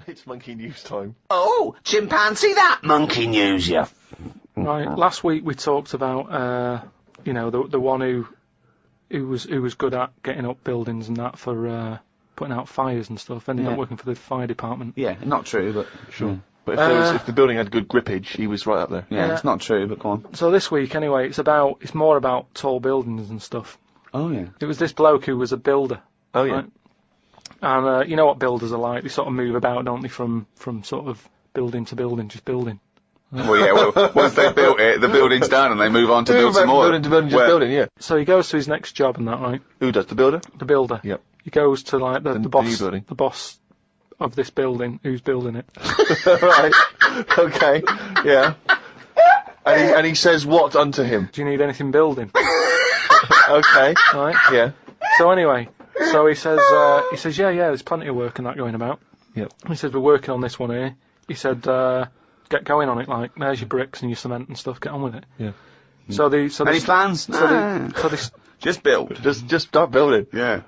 It's monkey news time. Oh, chimpanzee that monkey news, yeah. Right. Last week we talked about, the one who was good at getting up buildings and that for putting out fires and stuff. Ended up working for the fire department. Yeah, not true, but Sure. Yeah. But if the building had good grippage, he was right up there. Yeah, it's not true, but go on. So this week, anyway, it's more about tall buildings and stuff. Oh yeah. It was this bloke who was a builder. Oh yeah. Right? And you know what builders are like? They sort of move about, don't they, from sort of building to building, just building. Well, yeah. Once they built it, the building's done, and they move on to build some more. Building to building, just building. Yeah. So he goes to his next job and that, right? Who does the builder? The builder. Yep. He goes to like the new boss, building. the boss of this building, who's building it. Right. Okay. Yeah. And he says what unto him? Do you need anything building? Okay. Right. Yeah. So anyway, he says, yeah, there's plenty of work and that going about. Yep. He says, we're working on this one here. He said, get going on it, like, there's your bricks and your cement and stuff, get on with it. Yeah. Any plans? Just build. Just start building. Yeah.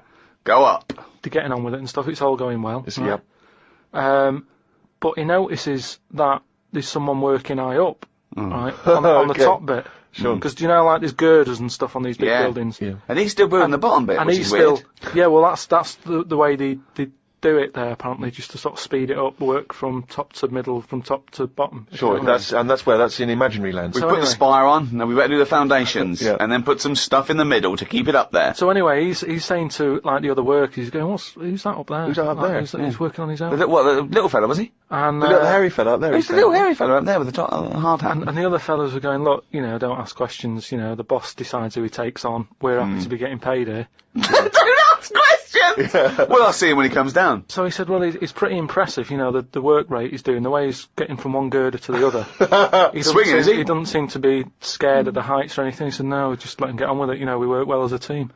Go up. They're getting on with it and stuff, it's all going well. Yep. But he notices that there's someone working high up, right, on the top bit. Sure. Because do you know, like, there's girders and stuff on these big buildings. Yeah. And he's still building the bottom bit, And which he's is weird. still, yeah, well, that's the way they do it there, apparently, just to sort of speed it up, work from top to middle, from top to bottom. Sure, that's in imaginary land. We So put anyway. the spire on, now we better do the foundations, Yeah. and then put some stuff in the middle to keep it up there. So anyway, he's saying to, like, the other workers, he's going, who's that up there? Who's that up there? He's working on his own. The little fella, was he? And, The little hairy fella up there. He's the little hairy fella up there with the hard hat. and the other fellas were going, look, don't ask questions, the boss decides who he takes on, we're happy to be getting paid here. Don't ask questions! Yeah. Well, I'll see him when he comes down. So he said, well, it's pretty impressive, the work rate he's doing, the way he's getting from one girder to the other. Swinging, is he? He doesn't seem to be scared of the heights or anything. He said, no, just let him get on with it, we work well as a team.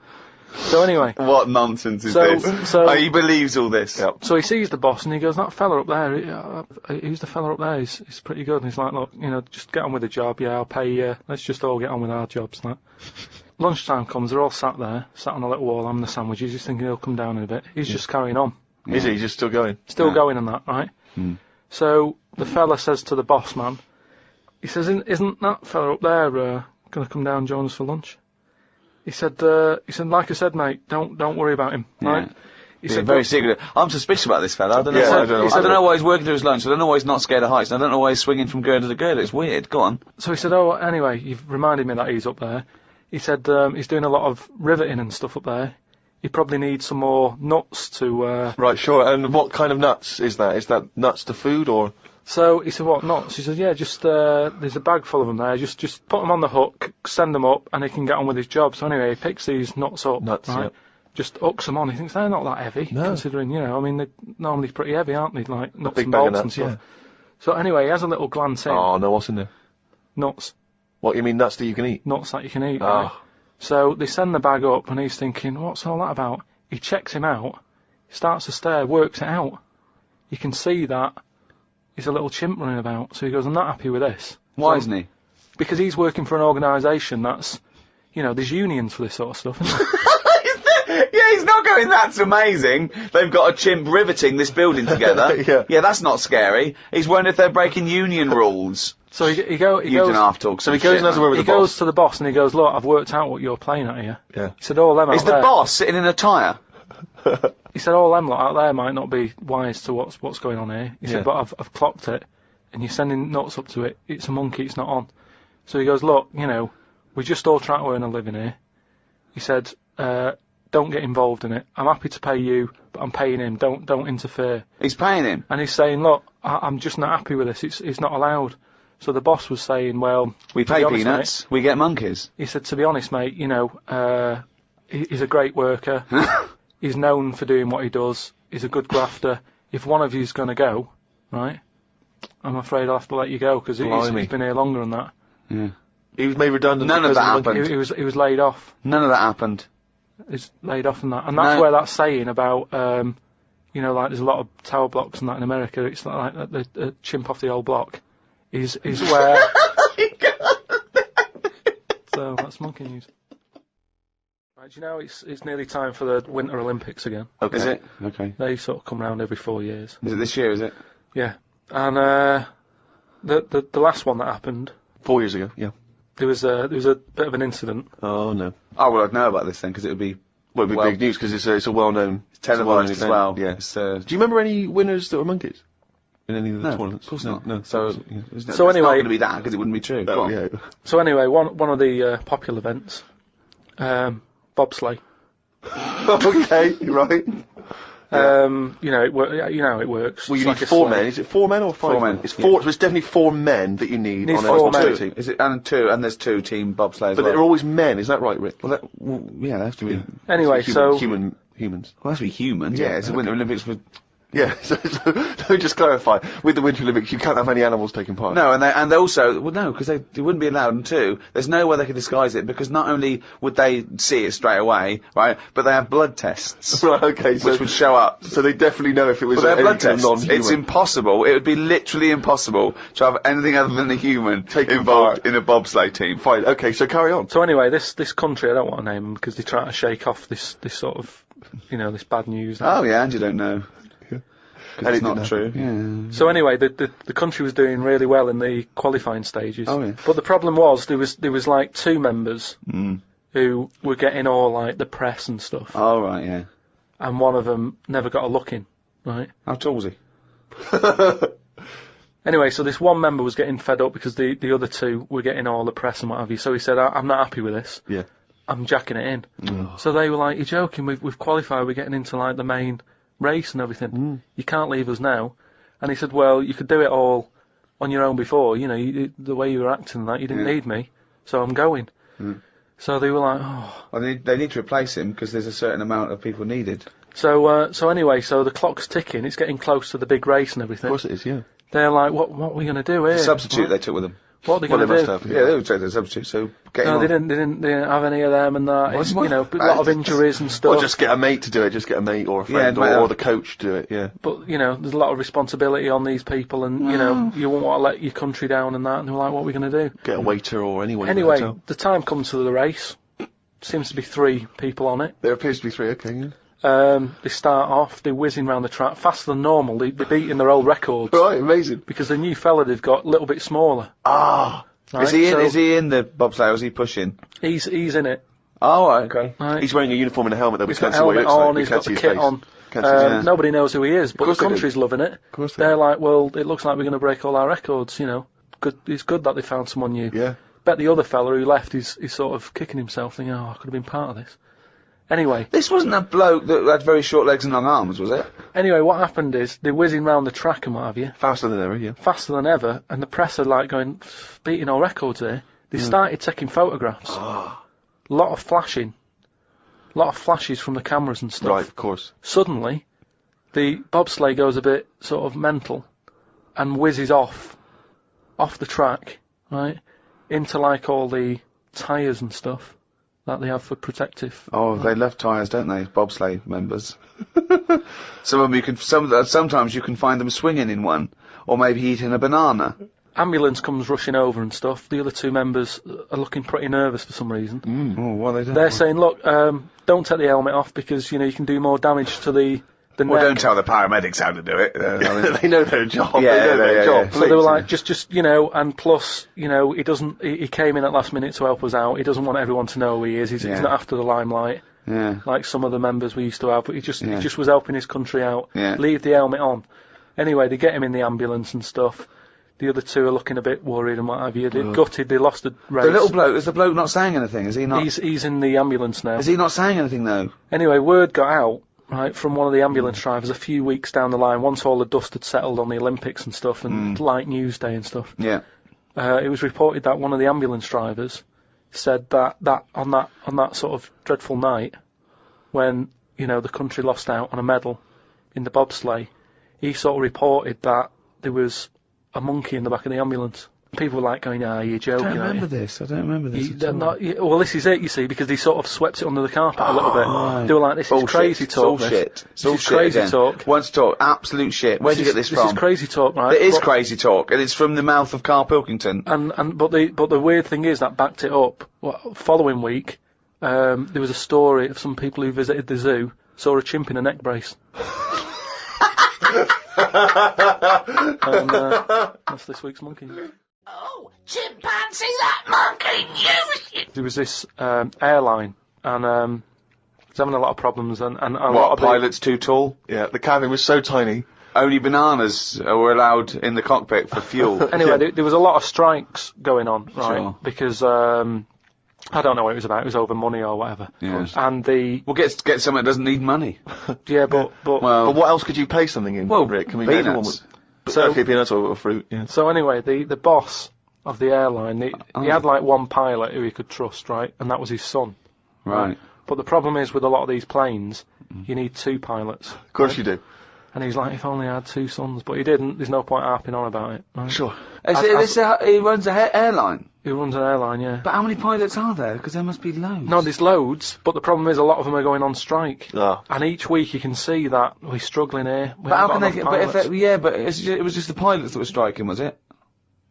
So anyway. What nonsense is this? So he believes all this. Yep. So he sees the boss and he goes, that fella up there, who's the fella up there? He's pretty good. And he's like, look, just get on with the job. Yeah, I'll pay you. Let's just all get on with our jobs. Like. Lunchtime comes, they're all sat on a little wall having the sandwiches. He's thinking he'll come down in a bit. He's just carrying on. Is he just still going? Still going on that, right? So the fella says to the boss man, he says, isn't that fella up there going to come down and join us for lunch? He said, like I said, mate, don't worry about him, right? He said, very secret. I'm suspicious about this fella. I don't know. Yeah, why, I don't know. I don't know why he's working through his lunch. I don't know why he's not scared of heights. I don't know why he's swinging from girder to girder. It's weird. Go on. So he said, anyway, you've reminded me that he's up there. He said he's doing a lot of riveting and stuff up there. He probably needs some more nuts to... Right, sure. And what kind of nuts is that? Is that nuts to food or...? So he said, what, nuts? He said, yeah, just, there's a bag full of them there. Just put them on the hook, send them up, and he can get on with his job. So anyway, he picks these nuts up. Nuts, right? yep. Just hooks them on. He thinks they're not that heavy, considering, they're normally pretty heavy, aren't they? Like nuts big and bag of bolts and nuts, stuff. yeah. So anyway, he has a little glance in. Oh, no, what's in there? Nuts. What, you mean nuts that you can eat? Nuts that you can eat. Oh. Right? So they send the bag up, and he's thinking, what's all that about? He checks him out, starts to stare, works it out. You can see that he's a little chimp running about. So he goes, I'm not happy with this. Why isn't he? Because he's working for an organisation that's, there's unions for this sort of stuff, isn't there? Yeah, he's not going, that's amazing. They've got a chimp riveting this building together. Yeah, that's not scary. He's wondering if they're breaking union rules. So he goes... You don't have to talk. So he goes and has a word with He the boss. goes to the boss and he goes, look, I've worked out what you're playing at here. Yeah. He said, all them out Is the there... boss sitting in a tyre? He said, all them lot out there might not be wise to what's going on here. He said, but I've clocked it, and you're sending nuts up to it. It's a monkey, it's not on. So he goes, look, we're just all trying to earn a living here. He said, don't get involved in it. I'm happy to pay you, but I'm paying him. Don't interfere. He's paying him. And he's saying, look, I'm just not happy with this. It's not allowed. So the boss was saying, well... We pay peanuts, we get monkeys. He said, to be honest, mate, he's a great worker. He's known for doing what he does. He's a good grafter. If one of you's going to go, right, I'm afraid I'll have to let you go, because he's been here longer than that. Yeah. He was made redundant. None of because that the monkey- happened. He was laid off. None of that happened. He's laid off and that. And that's where that saying about, like there's a lot of tower blocks and that in America, it's like the chimp off the old block, is where... So that's monkey news. Right, do you know it's nearly time for the Winter Olympics again? Okay. Is it? Okay. They sort of come round every 4 years. Is it this year, is it? Yeah. And the last one that happened, 4 years ago. Yeah. there was a bit of an incident. Oh no. Oh, well, I'd know about this then, because it would be Well, it'd be big news because it's a well-known televised as event. well. Yeah. It's, Do you remember any winners that were monkeys in any of the No, tournaments? of course No, not. No. So, Yeah. it's So not anyway- going to be that, because it wouldn't be true. Go Oh, on. yeah. So anyway, one of the popular events, bobsleigh. Okay. Right. You know how it works. Well, you It's need like a 4 sleigh. men. Is it 4 men or 5 4 men. It's 4. So it's definitely 4 men that you need Needs on a 4 bobsleigh men. team. Is it, and there's 2 team bobsleigh as But well. they're always men. Is that right, Rick? Well, yeah, they have to be. Anyway, so humans. Well, they have to be humans. Yeah, Yeah, it's the okay. Winter Olympics with. Yeah. So let me just clarify. With the Winter Olympics, you can't have any animals taking part. No, and they also because they wouldn't be allowed. And 2, there's no way they could disguise it, because not only would they see it straight away, right, but they have blood tests Right. Okay. So which would show up. So they definitely know if it was Well, they have any blood kind of tests. non-human. It's impossible. It would be literally impossible to have anything other than a human Taking involved part. in a bobsleigh team. Fine. Okay. So carry on. So anyway, this country, I don't want to name them because they try to shake off this sort of, this bad news. Oh yeah, and you don't know. And Because it it's not didn't true. Yeah. So anyway, the country was doing really well in the qualifying stages. Oh, yeah. But the problem was there was like 2 members Mm. who were getting all like the press and stuff, Oh right, yeah. and one of them never got a look in. Right. How tall was he? Anyway, so this one member was getting fed up because the other 2 were getting all the press and what have you. So he said, "I'm not happy with this. Yeah. I'm jacking it in." So they were like, "You're joking? We've qualified. We're getting into like the main race and everything. You can't leave us now." And he said, "Well, you could do it all on your own before. The way you were acting and that, you didn't Yeah. need me, so I'm going." So they were like, "Oh." Well, they need to replace him because there's a certain amount of people needed. So anyway, so the clock's ticking. It's getting close to the big race and Of everything. course it is. Yeah. They're like, "What are we going to do here? The substitute What, they took with them. what are they Well, going they to must do?" have. Yeah, they would take the substitute. So get him No, on. they didn't have any of them and that. It's, What? a lot of injuries and stuff. Or just get a mate to do it. Just get a mate or a friend mate, or the coach to do it. Yeah. But, there's a lot of responsibility on these people and, you won't want to let your country down and that. And they're like, what are we going to do? Get a waiter or anyone. Anyway, the time comes to the race. Seems to be 3 people on it. There appears to be 3. Okay. Yeah. They start off, they're whizzing around the track faster than normal. They're beating their old records. Right. Amazing. Because the new fella they've got a little bit smaller. Ah. Right? Is he in? So Is he in the bobsleigh? Or is he pushing? He's in it. Oh, right, okay. Right? He's wearing a uniform and a helmet. Though we He's got can't see what he helmet looks like. on, We he's can't got see the his kit face. on. Can't see his face. Nobody knows who he is, but the course they do. country's loving it. Of course they They're do. like, well, it looks like we're going to break all our records, Good. It's good that they found someone new. Yeah. Bet the other fella who left is sort of kicking himself, thinking, oh, I could have been part of this. Anyway, This wasn't a bloke that had very short legs and long arms, was it? what happened is they're whizzing round the track and what have you, Faster than ever. Yeah. faster than ever, and the press are like going, beating all records here. They started taking photographs. Lot of flashing. Lot of flashes from the cameras and stuff. Right. Of course. Suddenly, the bobsleigh goes a bit sort of mental and whizzes off the track, right, into like all the tyres and stuff that they have for protective. Oh, they love tyres, don't they? Bobsleigh members. Some of them sometimes you can find them swinging in one, or maybe eating a banana. Ambulance comes rushing over and stuff. The other 2 members are looking pretty nervous for some reason. Oh, what are they doing? They're saying, look, don't take the helmet off because, you can do more damage to the Well, neck. don't tell the paramedics how to do it. They know their job. Yeah, they know yeah, their yeah, job. yeah. So they were Please. like, just and plus, he came in at last minute to help us out. He doesn't want everyone to know who he is. He's Yeah. not after the limelight Yeah. like some of the members we used to have. But he Yeah. just was helping his country out. Yeah. Leave the helmet on. Anyway, they get him in the ambulance and stuff. The other 2 are looking a bit worried and what have you. They're gutted. They lost the race. The little bloke, is the bloke not saying anything? Is he not? He's in the ambulance now. Is he not saying anything though? Anyway, word got out, right, from one of the ambulance drivers a few weeks down the line, once all the dust had settled on the Olympics and stuff, and light news day and stuff. Yeah. It was reported that one of the ambulance drivers said that on that sort of dreadful night, when, the country lost out on a medal in the bobsleigh, he sort of reported that there was a monkey in the back of the ambulance. People were like going, you're joking, I don't aren't you? remember this. They're not, well, this is it, you see, because they sort of swept it under the carpet a little bit. right. They were like, this is crazy talk. Bullshit. This is crazy talk. Once talk. Absolute shit. Where'd you get this from? This is crazy talk, right? It is But- crazy talk, and it's from the mouth of Karl Pilkington. But the weird thing is that backed it up. Following week, there was a story of some people who visited the zoo, saw a chimp in a neck brace. And that's this week's monkey. Oh, chimpanzee, that monkey news! There was this airline, and it's having a lot of problems, and a lot What, of the pilot's too tall? Yeah, the cabin was so tiny. Only bananas were allowed in the cockpit for fuel. Anyway, there was a lot of strikes going on, right? Sure. Because I don't know what it was about. It was over money or whatever. Yes. And Well, get something that doesn't need money. but Well, But what else could you pay something in, well, Rick? I mean, peanuts. everyone would... So- okay, peanuts or fruit, yeah. so anyway, the boss of the airline, he had like one pilot who he could trust, right? And that was his son. Right. But the problem is with a lot of these planes, you need two pilots. Of course you do. And he's like, if only I had two sons, but he didn't. There's no point harping on about it. Right? Sure. He runs an airline. He runs an airline, yeah. But how many pilots are there? Because there must be loads. No, there's loads, but the problem is a lot of them are going on strike. Ah. And each week you can see that we're struggling here. But how can they? get? But it was just the pilots that were striking, was it?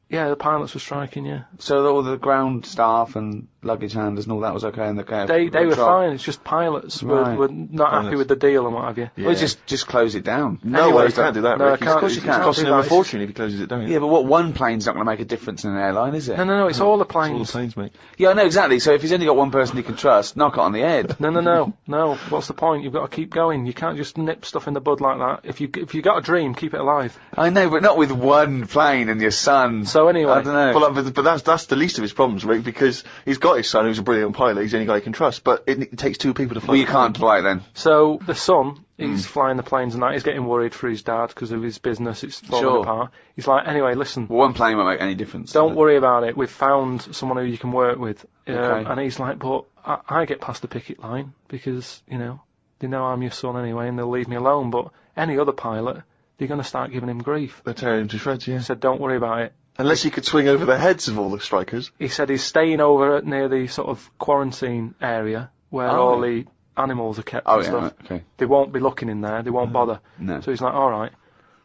Yeah, the pilots were striking, yeah. So all the ground staff and luggage handlers and all that was okay in the cab. They were fine, it's just pilots Right. were not happy Pilots. with the deal and what have you. Yeah. Well, just close it down. No Anyway, way, you can't do that, no, Rick. I can't. Of course you can't. It's costing do him a that. fortune if he closes it down. Yeah, but what one plane's not going to make a difference in an airline, is it? No, it's all the It's all the planes. planes, mate. Yeah, I know exactly. So if he's only got one person he can trust, knock it on the head. No. What's the point? You've got to keep going. You can't just nip stuff in the bud like that. If you got a dream, keep it alive. I know, but not with one plane and your son. So anyway, I don't know. Well, but that's the least of his problems, Rick, because he's got his son who's a brilliant pilot, he's the only guy he can trust, but it takes two people to fly. Well, you can't fly then. so the son, he's flying the planes and that. He's getting worried for his dad because of his business. It's falling Sure. apart. He's like, anyway, listen. Well, one plane won't make any difference. Don't worry about it. We've found someone who you can work with. Okay. And he's like, but I get past the picket line because, they know I'm your son anyway and they'll leave me alone. But any other pilot, they're going to start giving him grief. They're tearing him to shreds, yeah. He said, don't worry about it. Unless he could swing over the heads of all the strikers. He said he's staying over near the sort of quarantine area where Oh. all the animals are kept Oh, and yeah, stuff. right, okay. They won't be looking in there. They won't bother. No. So he's like, all right.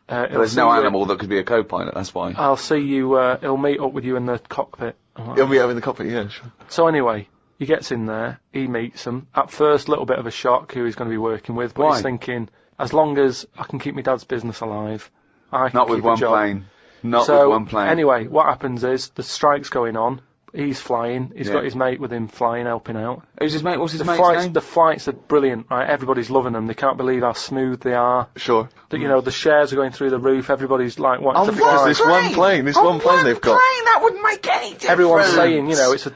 But there's no animal that could be a co-pilot, that's why. I'll see you. He'll meet up with you in the cockpit. I'm like, He'll be out in the cockpit, yeah, sure. So anyway, he gets in there, he meets them. At first, a little bit of a shock who he's going to be working with, but Why? he's thinking, as long as I can keep my dad's business alive, I can Not keep with a one job. plane. Not So with one plane. anyway, what happens is the strike's going on. He's flying. He's Yeah. got his mate with him flying, helping out. Who's his mate? What's his The mate's flights, name? the flights are brilliant, right? Everybody's loving them. They can't believe how smooth they are. Sure. The shares are going through the roof. Everybody's like wanting to Because fly. this one plane, this one plane they've got. That wouldn't make any difference. Everyone's saying,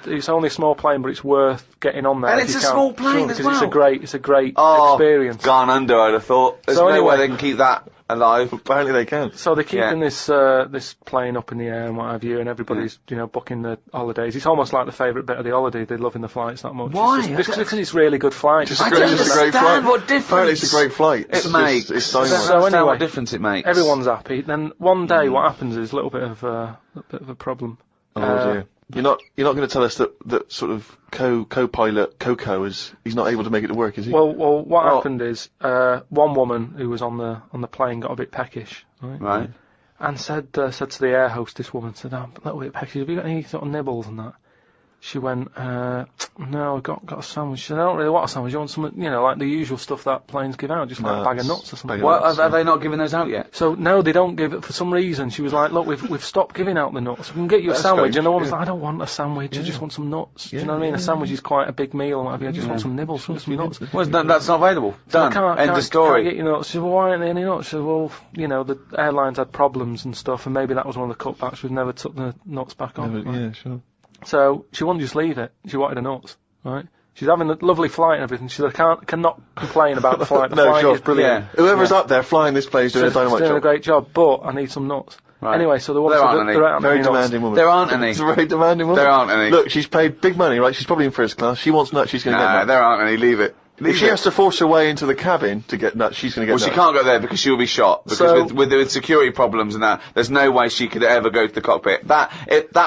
it's only a small plane, but it's worth getting on there. And if it's you a can. small plane Sure, as because well. it's a great Oh, experience. gone under, I'd have thought. There's So no anyway- way they can keep that alive. Apparently they can. So they're keeping Yeah. this plane up in the air and what have you, and everybody's booking the holidays. It's almost like the favourite bit of the holiday. They're loving the flights that much. Why? It's just because it's really good flights. Just I a great, don't just a great understand flight. what difference Apparently it's a great flight. it makes. It's I don't dynamite. So understand anyway, what difference it makes. Everyone's happy. Then one day, what happens is a little bit of a problem. Oh dear. You're not going to tell us that sort of co-pilot Coco he's not able to make it to work, is he? Well, what Oh. happened is one woman who was on the plane got a bit peckish, right? Right. And said to the air hostess woman, said, "I'm a little bit peckish. Have you got any sort of nibbles and that?" She went, "No, I got a sandwich." She said, "I don't really want a sandwich. You want some, like the usual stuff that planes give out, just like a bag of nuts or something." bag of What, nuts, have they not given those out yet? So no, they don't give it for some reason. She was like, "Look, we've stopped giving out the nuts. We can get you a That's sandwich." strange, And the woman's yeah. like, "I don't want a sandwich. I just want some nuts." Do you Yeah, know what I mean? yeah, A sandwich is quite a big meal and what have you. I just want some nibbles, some nuts. Well, that's not available. Done. End of Can't story. get your nuts. She said, "Well, why aren't there any nuts?" She said, "Well, the airlines had problems and stuff, and maybe that was one of the cutbacks. We've never took the nuts back on." Yeah, sure. So she wouldn't just leave it. She wanted the nuts, right? She's having a lovely flight and everything. She said, "I cannot complain about the flight. The No, flight sure. is brilliant. Yeah. Whoever's up there flying this plane is doing a She's dynamite doing a job. great job, but I need some nuts." Right. Anyway, so the woman There said, aren't any. "There aren't Very any nuts." demanding woman. There aren't any. It's a very demanding woman. There aren't any. Look, she's paid big money, right? She's probably in first class. She wants nuts, she's going to get Nah, nuts. there aren't any. Leave it. If she has to force her way into the cabin to get nuts, she's going to get Well, nuts. she can't go there because she'll be shot. Because So- with security problems and that, there's no way she could ever go to the cockpit. That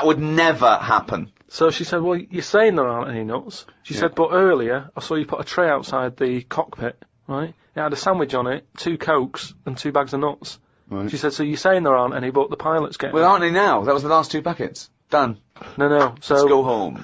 would never happen. So she said, "Well, you're saying there aren't any nuts." She said, "But earlier I saw you put a tray outside the cockpit, right? It had a sandwich on it, 2 Cokes and 2 bags of nuts." Right. She said, "So you're saying there aren't any, but the pilot's getting Well, them." aren't they now? That was the last 2 packets. Done. No. So Let's go home.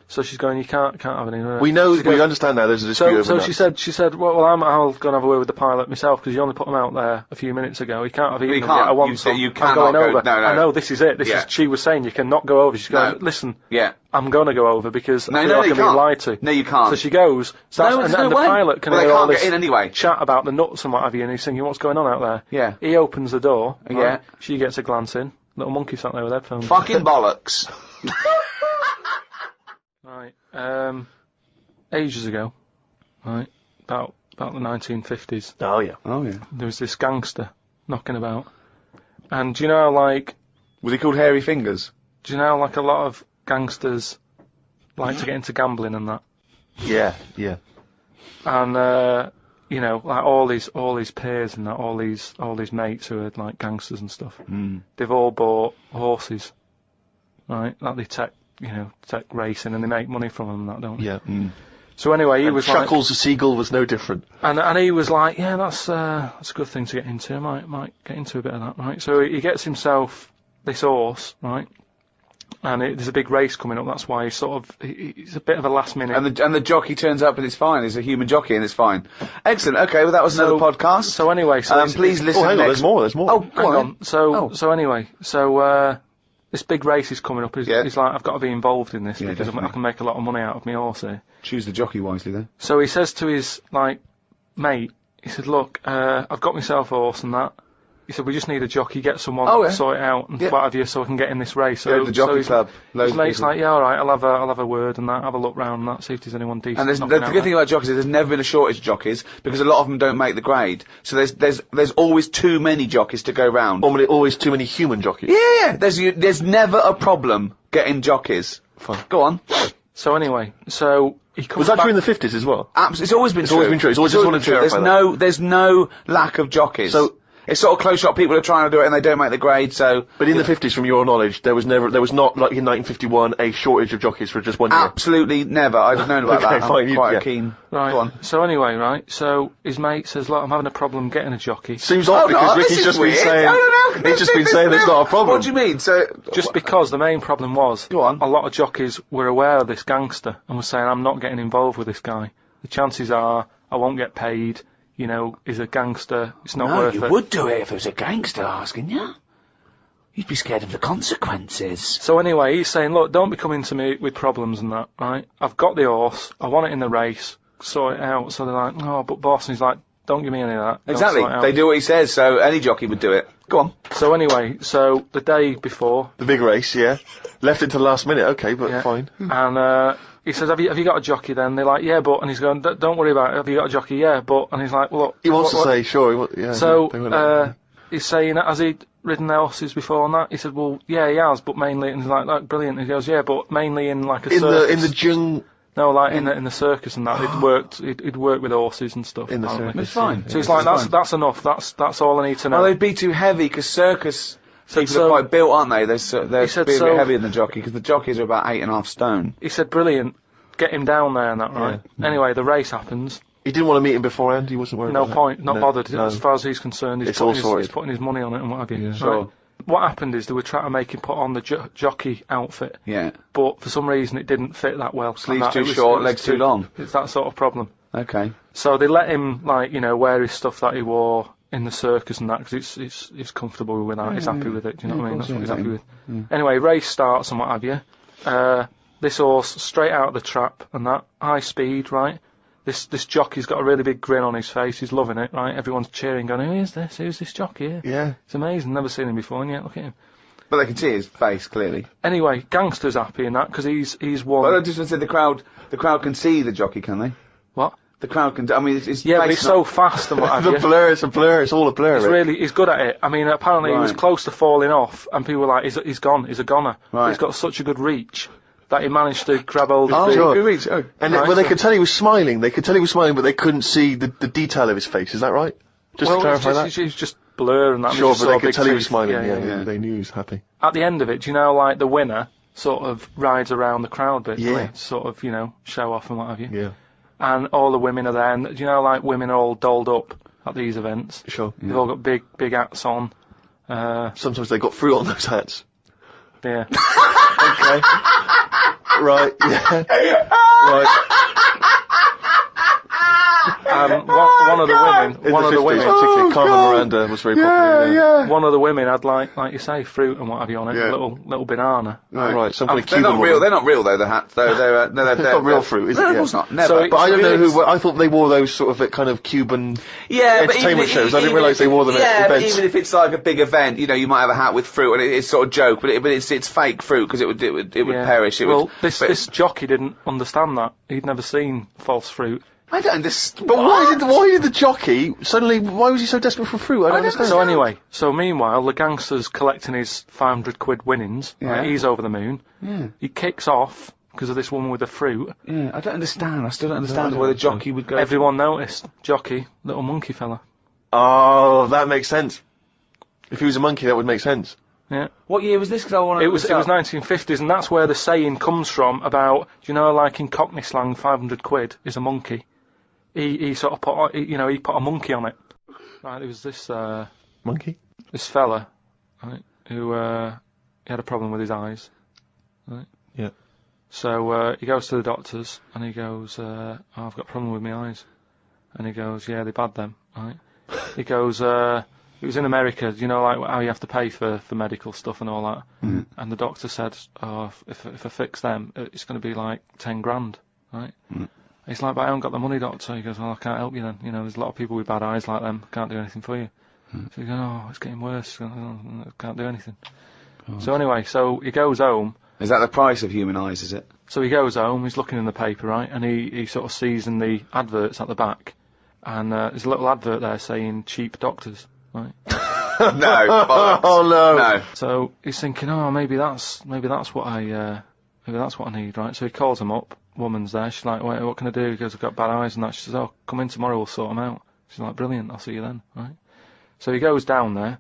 So she's going, you can't have any. We know, we understand now there's a dispute over So nuts. she said, well, I'll go and have a word with the pilot myself, because you only put them out there a few minutes ago. He can't have eaten them yet. I want some. You I'm cannot going go, over. no. I know, this is it. She was saying you cannot go over. She's going, listen, Yeah. I'm going to go over because I feel no, like you I'm being can't. lied to. No, you can't. So she goes, and the pilot can Well, they hear all can't this get in anyway. chat about the nuts and what have you, and he's thinking, what's going on out there? Yeah. He opens the door. Yeah. Right? She gets a glance in. Little monkey sat there with headphones. Fucking bollocks. Right. Ages ago, right, about the 1950s, Oh, yeah. Oh, yeah. there was this gangster knocking about. And do you know how, like, Was he called Hairy Fingers? do you know how, like, a lot of gangsters like to get into gambling and that? Yeah, yeah. And, you know, like all his peers and that, all these mates who are like gangsters and stuff, they've all bought horses, right? Like they take racing and they make money from them and that, don't they? Yeah. So anyway, he And was Chuckles the Seagull was no different. and he was like, yeah, that's a good thing to get into. I might get into a bit of that, right? So he gets himself this horse, right? And there's a big race coming up. That's why he's a bit of a last minute. And the jockey turns up and it's fine. He's a human jockey and it's fine. Excellent. Okay, well that was another podcast. So anyway, please listen. Oh, hang on, next. there's more. Oh, hang on. So anyway, this big race is coming up. He's like, I've got to be involved in this because definitely. I can make a lot of money out of my horse here. Choose the jockey wisely then. So he says to his mate, he said, look, I've got myself a horse and that. He said, we just need a jockey, get someone to sort it out and what have you, so I can get in this race. So the jockey club. His mate's like, yeah, all right, I'll have a word and that, have a look round and that, see if there's anyone decent. And the good thing about jockeys is there's never been a shortage of jockeys because a lot of them don't make the grade. So there's always too many jockeys to go round. Always too many human jockeys. Yeah. There's never a problem getting jockeys. Fine. Go on. So anyway, he comes Was that back. true in the 50s as well? It's always been true. always been true. It's always just wanted to clarify There's no lack of jockeys. So- it's sort of close shot. People are trying to do it and they don't make the grade. So, But in the 50s, from your knowledge, there was not, like in 1951, a shortage of jockeys for just 1 year. absolutely never. I've known about Okay, that. fine, I'm quite keen. Right. Go on. So anyway, right. So his mate says, look, I'm having a problem getting a jockey. Seems odd because Ricky's just been saying, he's just been saying there's not a problem. What do you mean? So, Just because the main problem was, Go on. a lot of jockeys were aware of this gangster and were saying, I'm not getting involved with this guy. The chances are I won't get paid. You know, he's a gangster. It's not worth it. would do it if it was a gangster asking you. You'd be scared of the consequences. So anyway, he's saying, look, don't be coming to me with problems and that, right? I've got the horse. I want it in the race. Sort it out. So they're like, oh, but boss. And he's like, don't give me any of that. Don't exactly. sort it out. They do what he says. So any jockey would do it. Go on. So anyway, so the day before, The big race, yeah. Left it to the last minute, okay, but Yeah. fine. and he says, have you got a jockey then? They're like, yeah, but, and he's going, don't worry about it, have you got a jockey? Yeah, but, and he's like, well, look. He wants to say, sure, yeah. So, he's saying, has he ridden the horses before and that? He said, well, yeah, he has, but mainly, and he's like, brilliant. And he goes, yeah, but mainly in like a circus. in the jung... No, like in the circus and that. He'd worked with horses and stuff. In the apparently. circus. It's fine. So he's like, that's enough, that's all I need to know. Well, they'd be too heavy because circus people so- are quite built, aren't they? They're He said a bit so- heavier than the jockey because the jockeys are about 8.5 stone. He said, brilliant, get him down there and that, right? Anyway, the race happens. He didn't want to meet him beforehand, he wasn't worried No about point, that. not No, bothered. no. As far as he's concerned, It's all sorted. he's putting his money on it and what have you. Right? Sure. What happened is they were trying to make him put on the jockey outfit, Yeah. but for some reason it didn't fit that well. Sleeves And that- too it was- short, it was legs too long. It's that sort of problem. Okay. So they let him, wear his stuff that he wore in the circus and that, because he's comfortable with that. He's happy with it. Do you know what I mean? That's what he's happy with. Anyway, race starts and what have you. This horse straight out of the trap and that, high speed, right? This jockey's got a really big grin on his face. He's loving it, right? Everyone's cheering, going, "Who is this? Who's this jockey?" Yeah. It's amazing. Never seen him before, and yet look at him. But they can see his face clearly. Anyway, gangster's happy in that because he's won. Well, I just want to say the crowd can see the jockey, can they? What? The crowd can. I mean, it's Yeah, but face he's not- so fast and what have The you. blur, it's a blur, it's all a blur. Rick. He's good at it. I mean, apparently he was Right. close to falling off, and people were like, he's gone, he's a goner. Right. He's got such a good reach that he managed to grab hold of Oh, the... Sure. good reach. Oh. And Right, well, they so- could tell he was smiling. They could tell he was smiling, but they couldn't see the detail of his face. Is that right? Just well, to clarify it's that. just, it's just blur and that. and Sure, just but saw they a could big tell he was tooth. smiling. Yeah. Yeah, they knew he was happy. At the end of it, do you know, like, the winner sort of rides around the crowd bit, Yeah. doesn't he? Sort of, show off and what have you. Yeah, And all the women are there, and do you know, like, women are all dolled up at these events? sure. They've all got big hats on. Sometimes they got through on those hats. Yeah. Okay. Right, yeah. Right. One of the women, In one the of the 50s, women, particularly Carmen Miranda was very popular. Yeah. one of the women had like you say, fruit and what have you on it, Yeah. little banana. Right, some kind of They're Cuban not real. woman. They're not real though. The hats, though. They're Not real fruit, is it? No, of Yeah. course not. Never. So But I don't know really who. I thought they wore those sort of kind of Cuban Yeah, but entertainment even, shows. I didn't realise they wore them yeah, at but events. even if it's like a big event, you know, you might have a hat with fruit, and it's sort of joke, but it's fake fruit because it would perish. This jockey didn't understand that. He'd never seen false fruit. I don't understand. But why did the jockey suddenly? Why was he so desperate for fruit? I don't understand. So anyway, meanwhile, the gangster's collecting his 500 quid winnings. Yeah. Right, he's over the moon. Yeah. He kicks off because of this woman with the fruit. Yeah, I don't understand. I still don't understand why the jockey would go. Everyone noticed. Jockey, little monkey fella. Oh, that makes sense. If he was a monkey, that would make sense. Yeah. What year was this? Because I want to. It was 1950s, and that's where the saying comes from about, do you know, like in Cockney slang, 500 quid is a monkey. He sort of put, he put a monkey on it. Right, there was this Monkey? this fella, right, who he had a problem with his eyes. Right. Yeah. So he goes to the doctors and he goes, I've got a problem with my eyes. And he goes, yeah, they're bad then, right? He goes, it was in America, you know, like how you have to pay for medical stuff and all that. Mm-hmm. And the doctor said, oh, if I fix them, it's going to be like 10 grand, right? Mm. He's like, but I haven't got the money, doctor. He goes, well, I can't help you then. You know, there's a lot of people with bad eyes like them. Can't do anything for you. So he goes, oh, it's getting worse. I can't do anything. So anyway, so he goes home. Is that the price of human eyes? Is it? So he goes home, he's looking in the paper, right, and he sort of sees in the adverts at the back, and there's a little advert there saying cheap doctors, right? No. Bollocks. Oh no. No. So he's thinking, oh, maybe that's what I need, right? So he calls him up. Woman's there. She's like, wait, what can I do? He goes, I've got bad eyes and that. She says, oh, come in tomorrow, we'll sort them out. She's like, brilliant, I'll see you then, right? So he goes down there,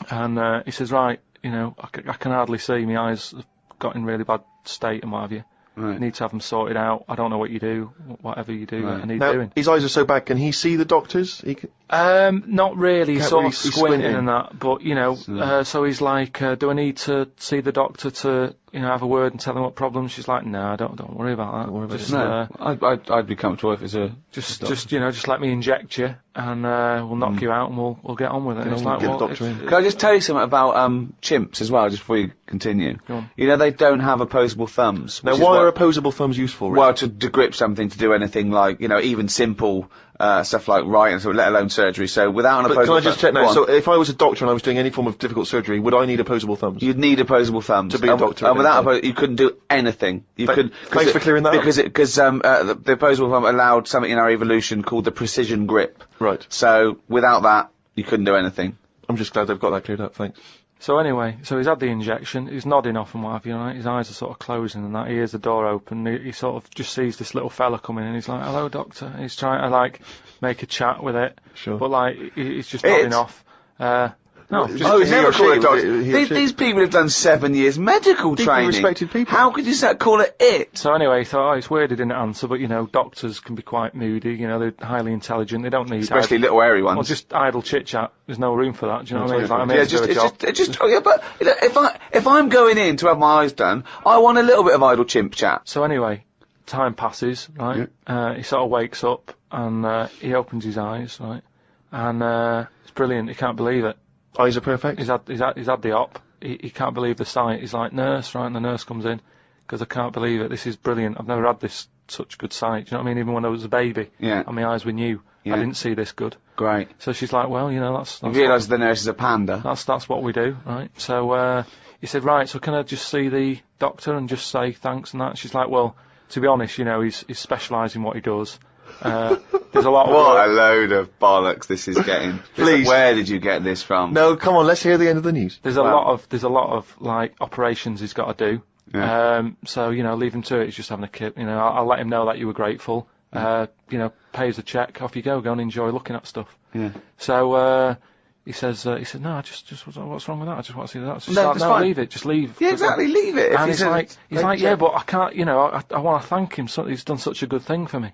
and he says, right, you know, I can hardly see. My eyes have got in really bad state and what have you. Right. Need to have them sorted out. I don't know what you do. Whatever you do, Right. I need Now, doing. his eyes are so bad. Can he see the doctors? Not really, Can't sort really- of he's squinting squinting. and that, but, you know, so he's like, do I need to see the doctor to, you know, have a word and tell him what problem? She's like, no, don't worry about that. worry about just, No. I'd be comfortable if it's a. just you know, just let me inject you, and we'll knock you out, and we'll get on with it. And it's on, like, get the well, doctor in. Can I just tell you something about chimps as well, just before you continue? Go on. You know, they don't have opposable thumbs. Now, which is why what- are opposable thumbs useful? Rick? Well, to grip something, to do anything like, you know, even simple stuff like writing, so let alone surgery. So without an But opposable can I just thumb- check now? Go on. So if I was a doctor and I was doing any form of difficult surgery, would I need opposable thumbs? You'd need opposable thumbs To be a doctor, And without okay. you couldn't do anything. You could. Thanks for clearing that up. Because the opposable thumb allowed something in our evolution called the precision grip. Right. So without that, you couldn't do anything. I'm just glad they've got that cleared up. Thanks. So anyway, so he's had the injection, he's nodding off and what have you, right? His eyes are sort of closing and that, he hears the door open, he sort of just sees this little fella coming in, he's like, hello doctor, and he's trying to like, make a chat with it, Sure. but like, he's just nodding off. No, Just Oh, he he's never or called she, it doctor. he or she. These people have done 7 years medical Deeply training. respected people. How could you call it it? So anyway, he thought, oh, it's weird he didn't answer, but you know, doctors can be quite moody, you know, they're highly intelligent, they don't need Especially little airy well, ones. just idle chit-chat, there's no room for that, do you know what I mean? It's like, I'm Yeah, here to do a job. yeah, but you know, if I'm going in to have my eyes done, I want a little bit of idle chimp chat. So anyway, time passes, right? He sort of wakes up and he opens his eyes, right? And it's brilliant. He can't believe it. Eyes are perfect. He's had the op. He can't believe the sight. He's like, nurse, right? And the nurse comes in because I can't believe it. This is brilliant. I've never had this such good sight. Do you know what I mean? Even when I was a baby, Yeah. and my eyes were new, Yeah. I didn't see this good. Great. So she's like, well, you know, that's You realise the nurse is a panda. that's what we do, right? So he said, right, so can I just see the doctor and just say thanks and that? She's like, well, to be honest, you know, he's specialised in what he does. There's a lot of What work. a load of bollocks this is getting. Please. Where did you get this from? No, come on, let's hear the end of the news. There's a lot of like operations he's got to do. Yeah. So you know, leave him to it. He's just having a kip. You know, I'll let him know that you were grateful. You know, pays a check. Off you go. Go and enjoy looking at stuff. Yeah. So he said, no, I just what's wrong with that? I just want to see that. She's No, like, it's no, fine. leave it. Just leave. Yeah, exactly. Leave it. If And he he's says like, it's- yeah, but I can't. You know, I want to thank him. So he's done such a good thing for me.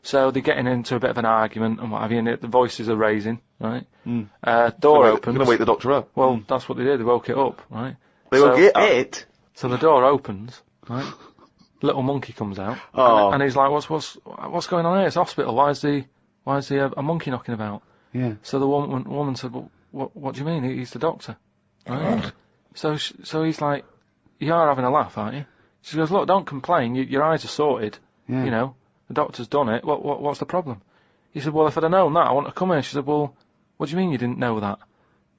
So they're getting into a bit of an argument and what have you, and the voices are raising, right? Door I'm opens. going to wake the doctor up. Well, that's what they did. They woke it up, right? They So- woke it up. it. So the door opens, right? little monkey comes out, Oh. and he's like, what's going on here? It's a hospital. Why is a monkey knocking about? Yeah. So the woman said, well, what do you mean? He's the doctor, right? So he's like, you are having a laugh, aren't you? She goes, look, don't complain. Your eyes are sorted. Yeah. You know, the doctor's done it. What's the problem? He said, well, if I'd have known that, I wouldn't have come here. She said, well, what do you mean you didn't know that?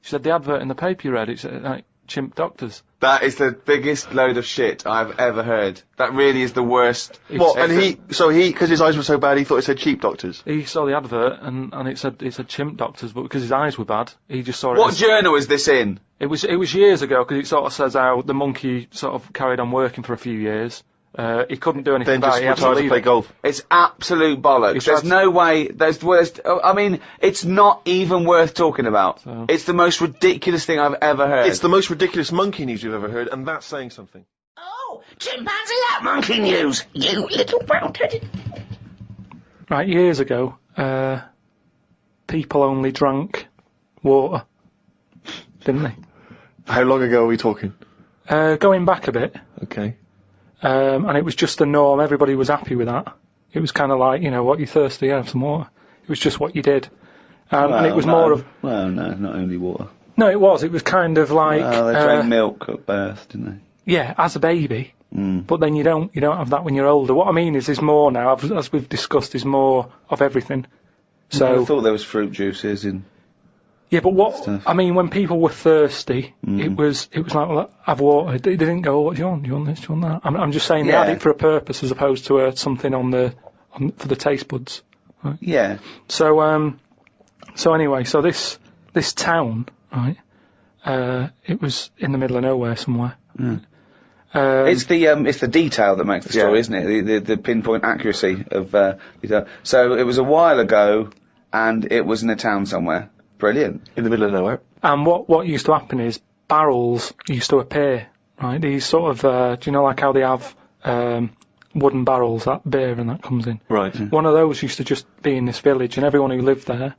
She said, the advert in the paper you read, it's like chimp doctors. That is the biggest load of shit I've ever heard. That really is the worst. What? And because his eyes were so bad, he thought it said cheap doctors. He saw the advert and it said chimp doctors, but because his eyes were bad, he just saw it. What journal is this in? It was years ago, because it sort of says how the monkey sort of carried on working for a few years. He couldn't do anything Then about just it. He had to retired to leave play it. golf. It's absolute bollocks. It's There's no way. I mean, it's not even worth talking about. So- It's the most ridiculous thing I've ever heard. It's the most ridiculous monkey news you've ever heard, and that's saying something. Oh, chimpanzee, that monkey news, you little brown-headed... Right, years ago, people only drank water, didn't they? How long ago are we talking? Going back a bit, Okay. and it was just the norm. Everybody was happy with that. It was kind of like, what, you're thirsty, have some water. It was just what you did. And it was more of... Well, no, not only water. No, it was. It was kind of like... They drank milk at birth, didn't Yeah, as a baby. they? But then you don't have that when you're older. What I mean is more now, as we've discussed, is more of everything. So I thought there was fruit juices in... yeah, but what stuff. I mean, when people were thirsty, it was like, well, have water. They didn't go, what do you want? Do you want this? Do you want that? I'm just saying they had Yeah. it for a purpose as opposed to something for the taste buds. Right? Yeah. So anyway, so this town, right? It was in the middle of nowhere somewhere. It's the detail that makes the story, Yeah. isn't it? The pinpoint accuracy of detail. So it was a while ago, and it was in a town somewhere. Brilliant. In the middle of nowhere. And what used to happen is barrels used to appear, right? These sort of, do you know like how they have wooden barrels, that beer and that comes in? Right. One of those used to just be in this village, and everyone who lived there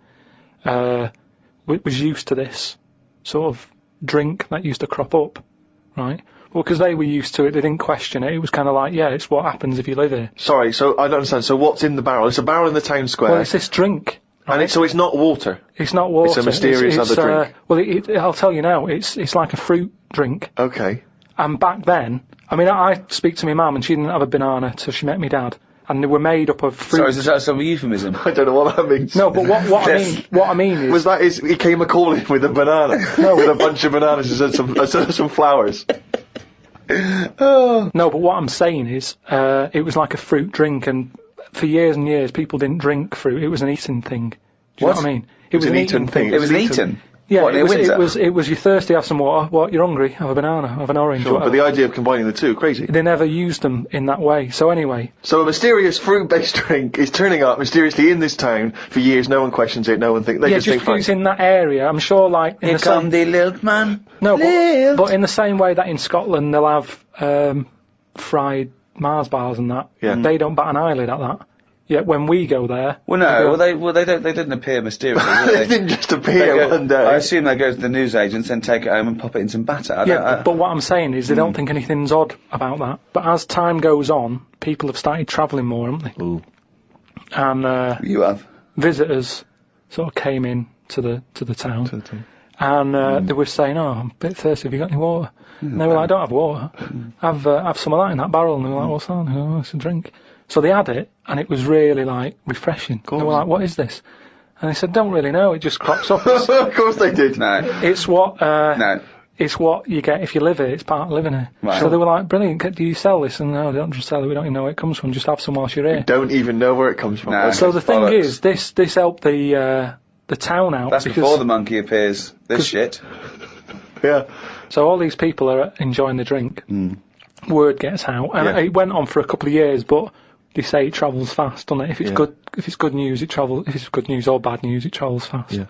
was used to this sort of drink that used to crop up, right? Well, because they were used to it, they didn't question it. It was kind of like, yeah, it's what happens if you live here. Sorry, so I don't understand. So what's in the barrel? It's a barrel in the town square. Well, it's this drink. and so it's not water. It's not water. It's a mysterious other drink. Well, I'll tell you now. It's like a fruit drink. Okay. And back then, I mean, I speak to my mum, and she didn't have a banana till she met me dad, and they were made up of fruit. Sorry, is that some euphemism? I don't know what that means. No, but what I mean is he came a calling with a banana, with a bunch of bananas and some flowers. No, but what I'm saying is, it was like a fruit drink, and for years and years, people didn't drink fruit. It was an eating thing. Do you know what I mean? It was an eating thing. It was eaten. Yeah, What, it in winter? was you're thirsty, have some water. What, you're hungry, have a banana, have an orange. Sure, but whatever. the idea of combining the two, crazy. They never used them in that way. So anyway, So a mysterious fruit-based drink is turning up mysteriously in this town for years. No one questions it. No one thinks. They yeah, just just think fine. because it's in that area, I'm sure, like in Here the come same, the lilt man. no, Lilt. but in the same way that in Scotland they'll have fried Mars bars and that. Yeah. They don't bat an eyelid at that. Yet when we go there, Well, no, they didn't appear mysteriously, did They they? didn't just They appear go- one day. I assume they go to the newsagents and take it home and pop it in some batter. but what I'm saying is they don't think anything's odd about that. But as time goes on, people have started travelling more, haven't they? Ooh. And You have. visitors sort of came in to the town. And they were saying, "Oh, I'm a bit thirsty. Have you got any water?" And they were like, "I don't have water. Have some of that in that barrel." And they were like, "What's that?" And they go, "Oh, it's a drink." So they had it, and it was really like refreshing. They were like, "What is this?" And they said, "Don't really know. It just crops up. Of course they did. No. It's what No. it's what you get if you live here. It's part of living here." Right. So they were like, "Brilliant. Do you sell this?" And no, they don't just sell it. We don't even know where it comes from. Just have some whilst you're here. Don't even know where it comes from. No. So the thing Bollocks. is, this helped the town out. That's because before the monkey appears. This 'cause- shit. Yeah. So all these people are enjoying the drink. Word gets out, and Yeah. it went on for a couple of years. But they say it travels fast, doesn't it? If it's Yeah. good news, it travels. If it's good news or bad news, it travels fast. Yeah.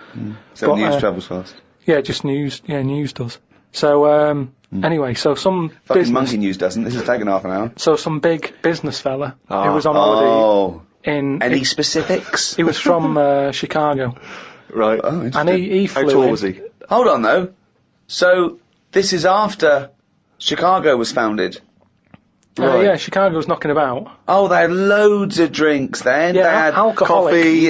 So But, news travels fast. Yeah, just news. Yeah, news does. So anyway, so some Fucking business. monkey news doesn't. This has taken half an hour. So some big business fella who Ah. was on holiday Oh. in. Any specifics? He was from Chicago, Right. Oh, and interesting. he How flew tall in. was he? Hold on, though. So, this is after Chicago was founded. Right. Yeah, Chicago's knocking about. Oh, they had loads of drinks then. Yeah, they had alcoholic. coffee,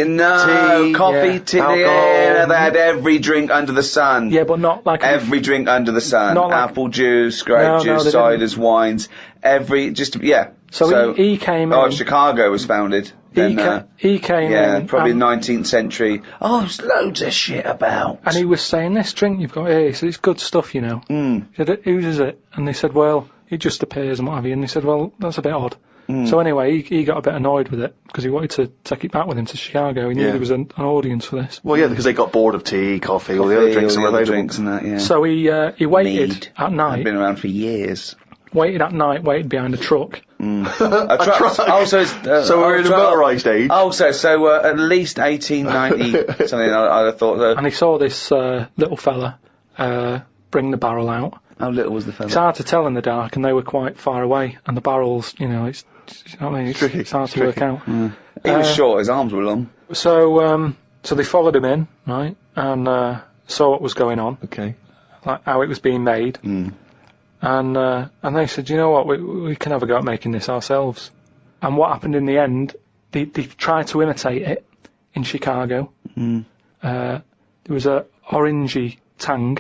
coffee, yeah. tea, Alcohol. yeah, they had every drink under the sun. Yeah, but not like Every drink under the sun. Not like- Apple juice, grape No, juice, they didn't. ciders, wines, yeah. So he came Oh, in. Chicago was founded. Then, he came yeah, in. probably and, 19th century. Oh, there's loads of shit about. and he was saying, this drink you've got here, he said, it's good stuff, you know. Mm. He said, whose is it? And they said, well, it just appears and what have you. And they said, well, that's a bit odd. So anyway, he got a bit annoyed with it because he wanted to take it back with him to Chicago. He knew there was an audience for this. Well, yeah, because they got bored of tea, coffee, all the other drinks that were available. Drinks and that, yeah. So he waited Mead. at They've night, been around for years. waited behind a truck. A truck. Oh, so it's, So we're in a motorised age. Oh, so at least 1890 something. I'd have thought that. And he saw this little fella bring the barrel out. How little was the fella? It's hard to tell in the dark, and they were quite far away. And the barrels, you know, it's you know what I mean, it's hard to work out. He was short. His arms were long. So they followed him in, right, and saw what was going on, Okay. like how it was being made, and they said, you know what, we can have a go at making this ourselves. And what happened in the end? They tried to imitate it in Chicago. There was a orangey tang,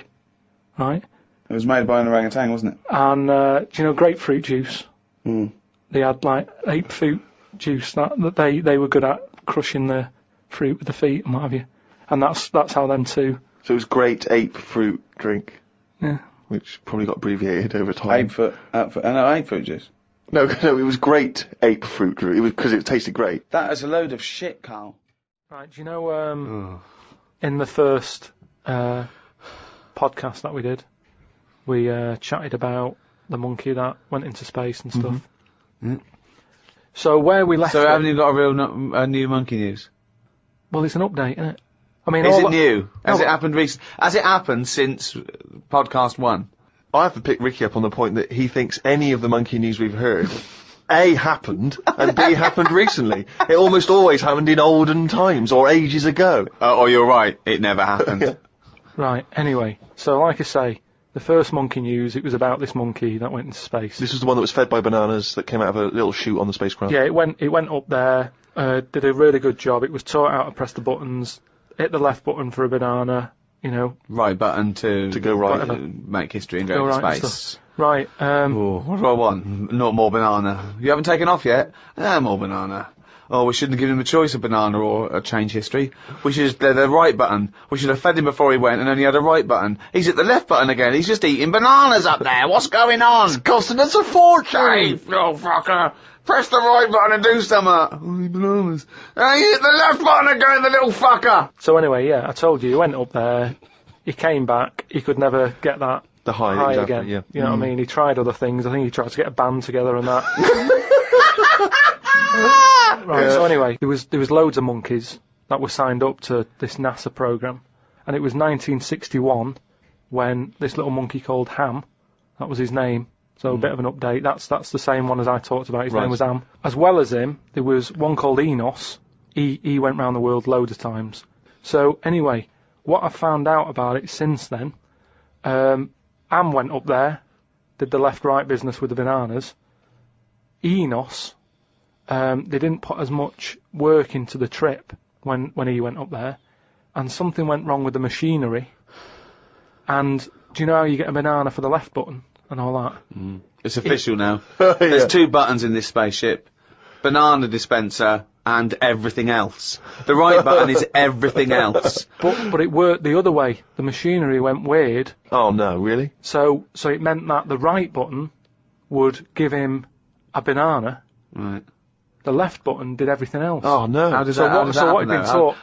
right? It was made by an orangutan, wasn't it? And do you know grapefruit juice? They had like grapefruit juice that they were good at crushing the fruit with the feet and what have you. And that's how them two. So it was great ape fruit drink. Yeah. Which probably got abbreviated over time. Ape fruit juice. No, it was great ape fruit drink. It was because it tasted great. That is a load of shit, Carl. Right, do you know in the first podcast that we did, we chatted about the monkey that went into space and stuff. So where we left So it, haven't you got a new monkey news? well, it's an update, isn't it? I mean, Is all it new? Has No, it happened Has it happened since podcast 1? I have to pick Ricky up on the point that he thinks any of the monkey news we've heard, A, happened, and B, happened recently. It almost always happened in olden times, or ages ago. Oh, you're right. It never happened. Right, anyway, so like I say, the first monkey news, it was about this monkey that went into space. This was the one that was fed by bananas that came out of a little chute on the spacecraft. Yeah, it went up there, did a really good job. It was taught how to press the buttons, hit the left button for a banana, you know. Right button to go right. whatever, make history and Go go, right to and space. stuff. Right, Oh, what do I want? Not more banana. You haven't taken off yet? More banana. Oh, we shouldn't have given him a choice of banana or a change history. We should have the right button. We should have fed him before he went and only had a right button. He's at the left button again. He's just eating bananas up there. What's going on? It's costing us a fortune. Hey, little fucker. Press the right button and do something. Oh, bananas. Hey, you hit the left button again, the little fucker. so anyway, yeah, I told you, he went up there, he came back, he could never get that The high, high exactly, again. yeah. You know what I mean? He tried other things. I think he tried to get a band together and that. Right, so anyway, there was loads of monkeys that were signed up to this NASA program, and it was 1961 when this little monkey called Ham, that was his name. So a bit of an update. That's the same one as I talked about. His Right. name was Ham. As well as him, there was one called Enos. He went round the world loads of times. So anyway, what I've found out about it since then, Ham went up there, did the left-right business with the bananas. Enos, they didn't put as much work into the trip when he went up there, and something went wrong with the machinery. And do you know how you get a banana for the left button and all that? It's official now. There's 2 buttons in this spaceship. Banana dispenser and everything else. The right button is everything else. But it worked the other way. The machinery went weird, Oh, no, really? so it meant that the right button would give him a banana. Right. The left button did everything else. Oh, no. How does So that, how what- does so that what happen had been though? taught-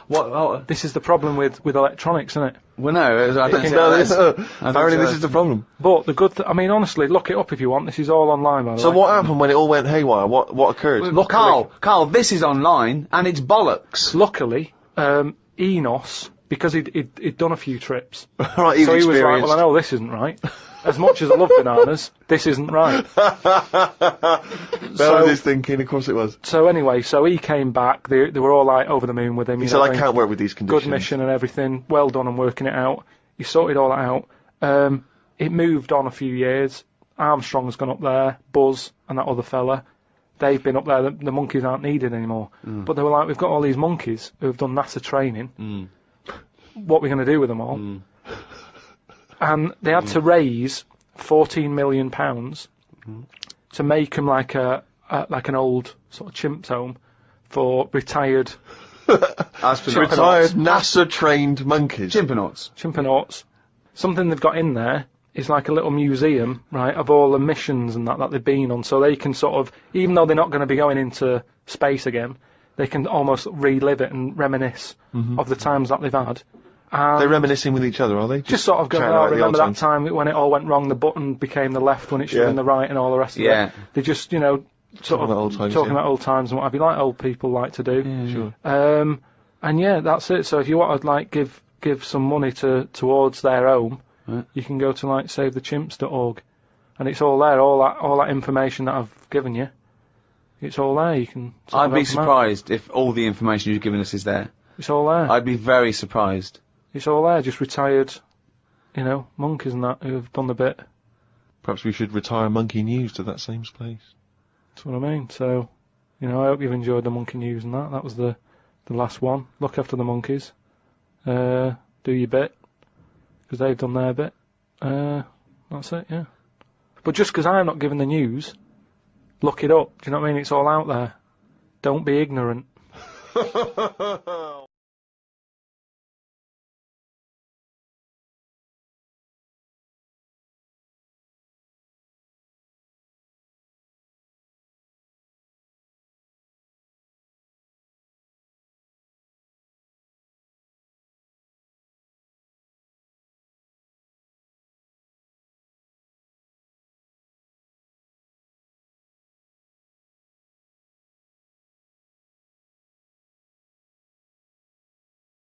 What? This is the problem with electronics, isn't it? Well, no, I don't see No, how this, that's- apparently this is the problem. But the good I mean, honestly, look it up if you want. This is all online, by the So way. what happened when it all went haywire? What occurred? Look, Carl, this is online and it's bollocks. Luckily, Enos, because he'd done a few trips, Right, he so was he was like, experienced. well, I know this isn't right. As much as I love bananas, this isn't right. That was his thinking, of course it was. So anyway, so he came back. They were all like over the moon with him. He you said, know, I going, can't work with these conditions. good mission and everything. Well done on working it out. He sorted all that out. It moved on a few years, Armstrong's gone up there, Buzz and that other fella. They've been up there. The monkeys aren't needed anymore. But they were like, we've got all these monkeys who have done NASA training. What are we going to do with them all? And they had to raise £14 million to make them like an old sort of chimps home for retired Retired NASA-trained monkeys. Chimpanauts. Something they've got in there is like a little museum, right, of all the missions and that they've been on, so they can sort of, even though they're not going to be going into space again, they can almost relive it and reminisce of the times that they've had. They're reminiscing with each other, are they? Just sort of going, oh, remember that time when it all went wrong, the button became the left when it should have been the right and all the rest of it. They just, you know, sort of talking about old times and what have you, like old people like to do. Yeah, sure. And yeah, that's it. So if you want to like give some money towards their home, you can go to like savethechimps.org, and it's all there. All that information that I've given you, it's all there. You can. I'd be surprised if all the information you've given us is there. It's all there. I'd be very surprised. It's all there. Just retired, you know, monkeys and that who have done the bit. Perhaps we should retire Monkey News to that same place. That's what I mean. So, you know, I hope you've enjoyed the monkey news and that. That was the last one. Look after the monkeys. Do your bit, because they've done their bit. That's it, yeah. But just because I'm not giving the news, look it up. Do you know what I mean? It's all out there. Don't be ignorant.